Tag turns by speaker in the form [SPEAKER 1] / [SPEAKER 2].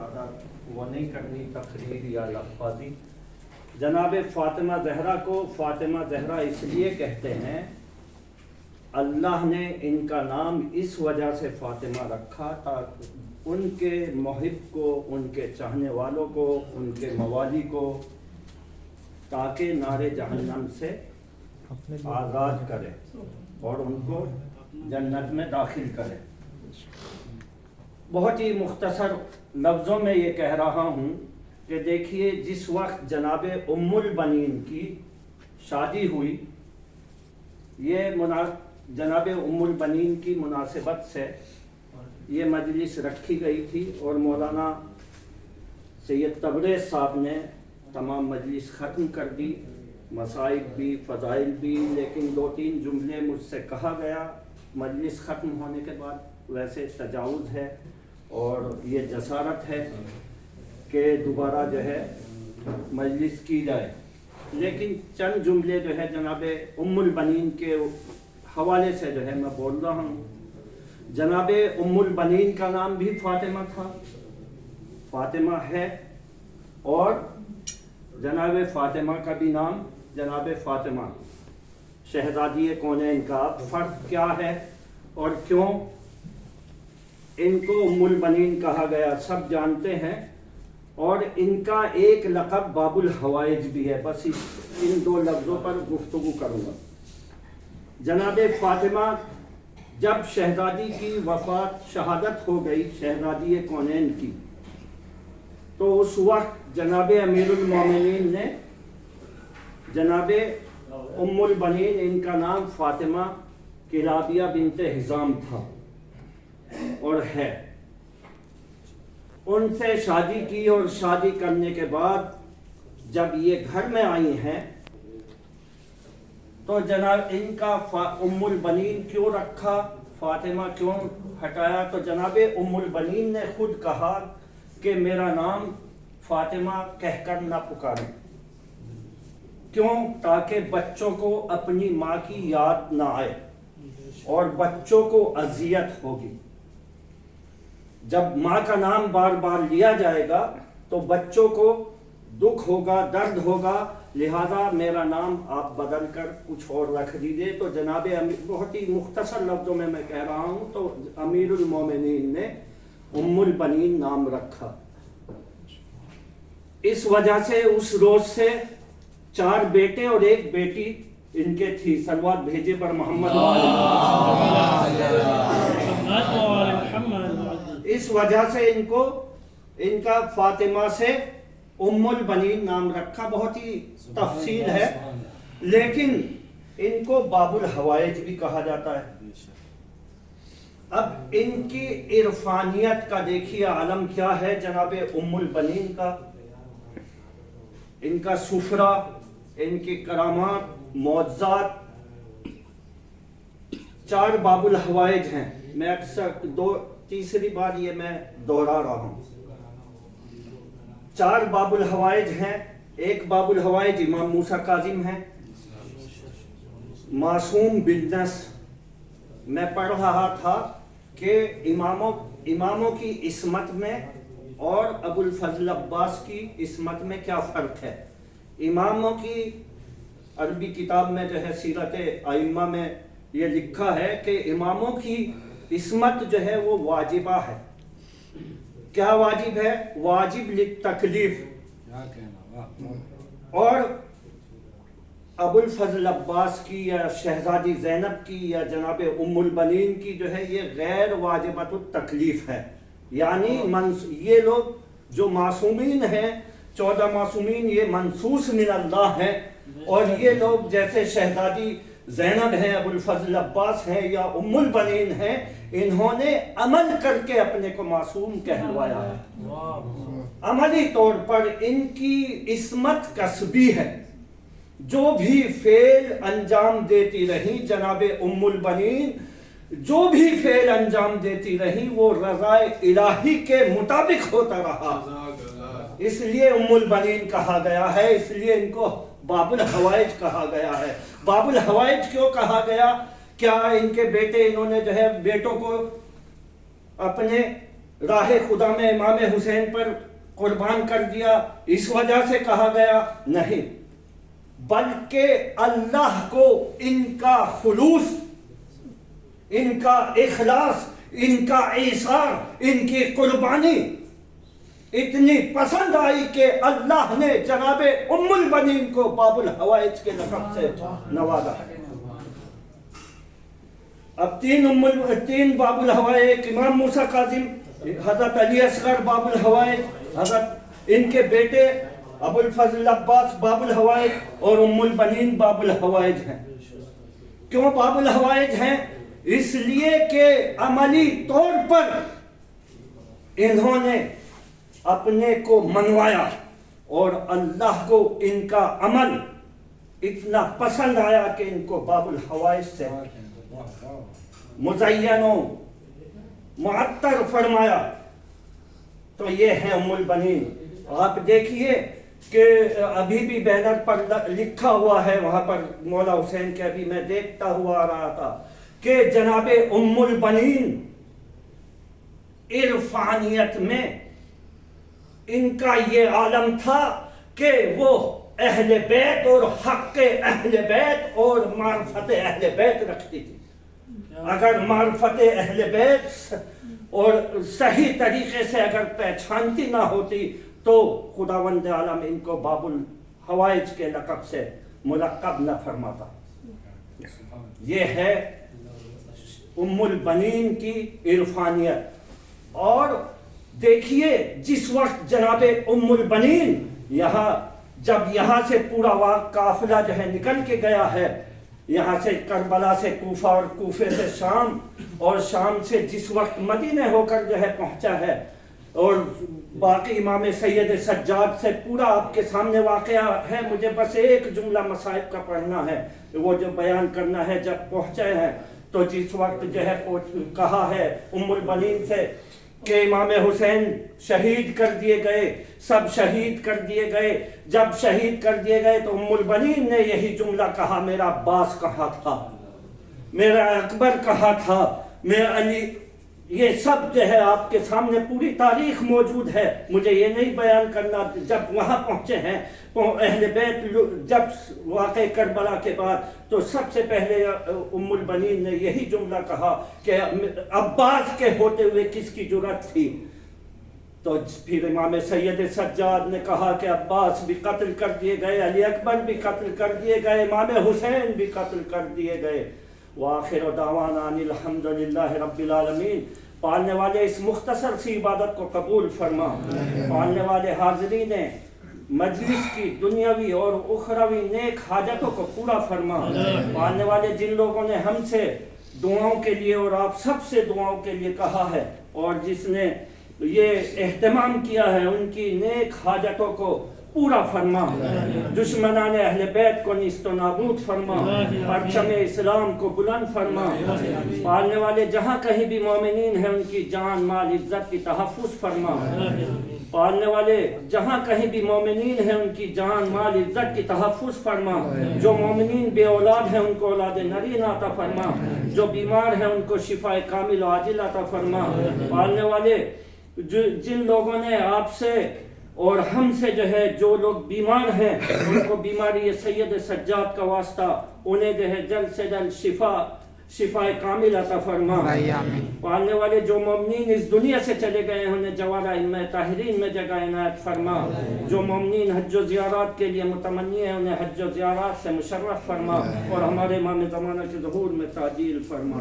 [SPEAKER 1] زیادہ وہ نہیں کرنی تقریر یا لفظی. جناب فاطمہ زہرا کو فاطمہ زہرا اس لیے کہتے ہیں، اللہ نے ان کا نام اس وجہ سے فاطمہ رکھا تاکہ ان کے محب کو، ان کے چاہنے والوں کو، ان کے موالی کو تاکہ نار جہنم سے آزاد کرے اور ان کو جنت میں داخل کرے. بہت ہی مختصر لفظوں میں یہ کہہ رہا ہوں کہ دیکھیے، جس وقت جناب ام البنین کی شادی ہوئی، یہ جناب ام البنین کی مناسبت سے یہ مجلس رکھی گئی تھی اور مولانا سید تبریز صاحب نے تمام مجلس ختم کر دی، مصائب بھی فضائل بھی، لیکن 2-3 جملے مجھ سے کہا گیا مجلس ختم ہونے کے بعد. ویسے تجاوز ہے اور یہ جسارت ہے کہ دوبارہ جو ہے مجلس کی جائے، لیکن چند جملے جو ہے جناب ام البنین کے حوالے سے جو ہے میں بول رہا ہوں. جناب ام البنین کا نام بھی فاطمہ تھا، فاطمہ ہے، اور جناب فاطمہ کا بھی نام جناب فاطمہ شہزادی کونین کا. فرق کیا ہے اور کیوں ان کو ام البنین کہا گیا سب جانتے ہیں، اور ان کا ایک لقب باب الحوائج بھی ہے. بس ان 2 لفظوں پر گفتگو کروں گا. جناب فاطمہ جب شہزادی کی وفات شہادت ہو گئی، شہزادی کونین کی، تو اس وقت جناب امیر المومنین نے جناب ام البنین، ان کا نام فاطمہ کلابیہ بنت حزام تھا اور ہے، ان سے شادی کی، اور شادی کرنے کے بعد جب یہ گھر میں آئی ہیں تو جناب ان کا ام البنین کیوں رکھا، فاطمہ کیوں ہٹایا؟ تو جناب ام البنین نے خود کہا کہ میرا نام فاطمہ کہہ کر نہ پکاریں. کیوں؟ تاکہ بچوں کو اپنی ماں کی یاد نہ آئے اور بچوں کو اذیت ہوگی. جب ماں کا نام بار بار لیا جائے گا تو بچوں کو دکھ ہوگا، درد ہوگا، لہذا میرا نام آپ بدل کر کچھ اور رکھ دیجیے. تو جناب بہت ہی مختصر لفظوں میں کہہ رہا ہوں، تو امیر المومنین نے ام البنین نام رکھا. اس وجہ سے اس روز سے 4 بیٹے اور 1 بیٹی ان کے تھی. صلوات بھیجے پر محمد. اس وجہ سے ان کا فاطمہ سے ام البنین نام رکھا. بہت ہی تفصیل ہے، لیکن ان کو باب الحوائج بھی کہا جاتا ہے. اب ان کی عرفانیت کا دیکھیے عالم کیا ہے جناب ام البنین کا. ان کا سفرہ، ان کی کرامات، معجزات 4 باب الحوائج ہیں. میں اکثر تیسری بار یہ میں دوہرا رہا ہوں. 4 باب الحوائج ہیں. ایک باب الحوائج امام موسیٰ کاظم ہیں، معصوم بالنص. میں پڑھ رہا تھا کہ اماموں کی عصمت میں اور ابو الفضل عباس کی عصمت میں کیا فرق ہے. اماموں کی عربی کتاب میں جو ہے سیرت ائمہ میں یہ لکھا ہے کہ اماموں کی عصمت جو ہے وہ واجبہ ہے. کیا واجب ہے؟ واجب للتکلیف. اور ابو الفضل عباس کی یا شہزادی زینب کی یا جناب ام البنین کی جو ہے یہ غیر واجبۃ التکلیف ہے. یعنی یہ لوگ جو معصومین ہیں، 14 معصومین، یہ منصوص من اللہ ہیں، اور یہ لوگ جیسے شہزادی زینب ہیں، ابو الفضل عباس ہیں یا ام البنین ہیں، انہوں نے عمل کر کے اپنے کو معصوم کہلوایا ہے. عملی طور پر ان کی عصمت کسبی ہے. جو بھی فعل انجام دیتی رہی جناب ام البنین، جو بھی فعل انجام دیتی رہی وہ رضا الہی کے مطابق ہوتا رہا. اس لیے ام البنین کہا گیا ہے، اس لیے ان کو باب الحوائج کہا گیا ہے. باب الحوائج کیوں کہا گیا؟ کیا ان کے بیٹے، انہوں نے جو ہے بیٹوں کو اپنے راہ خدا میں امام حسین پر قربان کر دیا اس وجہ سے کہا گیا؟ نہیں، بلکہ اللہ کو ان کا خلوص، ان کا اخلاص، ان کا ایثار، ان کی قربانی اتنی پسند آئی کہ اللہ نے جناب ام البنین کو باب الحوائج کے لقب سے نوازا۔ اب تین باب الحوائج، ایک امام موسیٰ کاظم، حضرت علی اصغر باب الحوائج، حضرت ان کے بیٹے ابو الفضل عباس باب الحوائج، اور ام البنین باب الحوائج ہیں۔ کیوں باب الحوائج ہیں؟ اس لیے کہ عملی طور پر انہوں نے اپنے کو منوایا اور اللہ کو ان کا عمل اتنا پسند آیا کہ ان کو باب الحوائج سے مزین و معطر فرمایا۔ تو یہ ہے ام البنین۔ آپ دیکھیے کہ ابھی بھی بینر پر لکھا ہوا ہے وہاں پر مولا حسین کے، ابھی میں دیکھتا ہوا آ رہا تھا کہ جناب ام البنین عرفانیت میں ان کا یہ عالم تھا کہ وہ اہل بیت اور حق اہل بیت اور معرفت اہل بیت رکھتی تھی۔ اگر معرفت اہل بیت اور صحیح طریقے سے اگر پہچانتی نہ ہوتی تو خداوند عالم ان کو باب الحوائج کے لقب سے ملقب نہ فرماتا۔ یہ ہے ام البنین کی عرفانیت۔ اور دیکھیے جس وقت جناب ام البنین جب یہاں سے پورا قافلہ جو ہے نکل کے گیا ہے، یہاں سے کربلا سے کوفہ اور کوفے سے شام اور شام سے جس وقت مدینہ ہو کر جو ہے پہنچا ہے، اور باقی امام سید سجاد سے پورا آپ کے سامنے واقعہ ہے، مجھے بس ایک جملہ مصائب کا پڑھنا ہے، وہ جو بیان کرنا ہے۔ جب پہنچے ہیں تو جس وقت جو ہے کہا ہے ام البنین سے کہ امام حسین شہید کر دیے گئے، سب شہید کر دیے گئے۔ جب شہید کر دیے گئے تو ام البنین نے یہی جملہ کہا، میرا عباس کہاں تھا، میرا اکبر کہاں تھا، میرا علی۔ یہ سب جو ہے آپ کے سامنے پوری تاریخ موجود ہے، مجھے یہ نہیں بیان کرنا۔ جب وہاں پہنچے ہیں اہل بیت، جب واقع کربلا کے بعد، تو سب سے پہلے ام البنین نے یہی جملہ کہا کہ عباس کے ہوتے ہوئے کس کی جرأت تھی۔ تو پھر امام سید سجاد نے کہا کہ عباس بھی قتل کر دیے گئے، علی اکبر بھی قتل کر دیے گئے، امام حسین بھی قتل کر دیے گئے۔ وآخر دعوانا ان الحمدللہ رب العالمین۔ پالنے والے اس مختصر سی عبادت کو قبول فرما۔ پالنے والے حاضرین مجلس کی دنیاوی اور اخروی نیک حاجتوں کو پورا فرما۔ پالنے والے جن لوگوں نے ہم سے دعاؤں کے لیے اور آپ سب سے دعاؤں کے لیے کہا ہے، اور جس نے یہ اہتمام کیا ہے، ان کی نیک حاجتوں کو پورا فرما۔ دشمنان اہل بیت کو نیست و نابود فرما، پرچم اسلام کو بلند فرما۔ پالنے والے جہاں کہیں بھی مومنین ہیں ان کی جان مال عزت کی تحفظ فرما۔ پالنے والے جہاں کہیں بھی مومنین ہیں ان کی جان مال عزت کی تحفظ فرما۔ جو مومنین بے اولاد ہیں ان کو اولاد نرین عطا فرما۔ جو بیمار ہیں ان کو شفاء کامل و عاجل عطا فرما۔ پالنے والے جن لوگوں نے آپ سے اور ہم سے جو ہے جو لوگ بیمار ہیں ان کو بیماری سید سجاد کا واسطہ انہیں جو ہے جلد سے جلد شفاء کامل عطا فرما۔ پالنے والے جو مومنین اس دنیا سے چلے گئے ہیں انہیں جوارہ ائمہ طاہرین میں جگہ عنایت فرما۔ جو مومنین حج و زیارات کے لیے متمنی ہیں انہیں حج و زیارات سے مشرف فرما، اور ہمارے امام زمانہ کے ظہور میں تعجیل فرما۔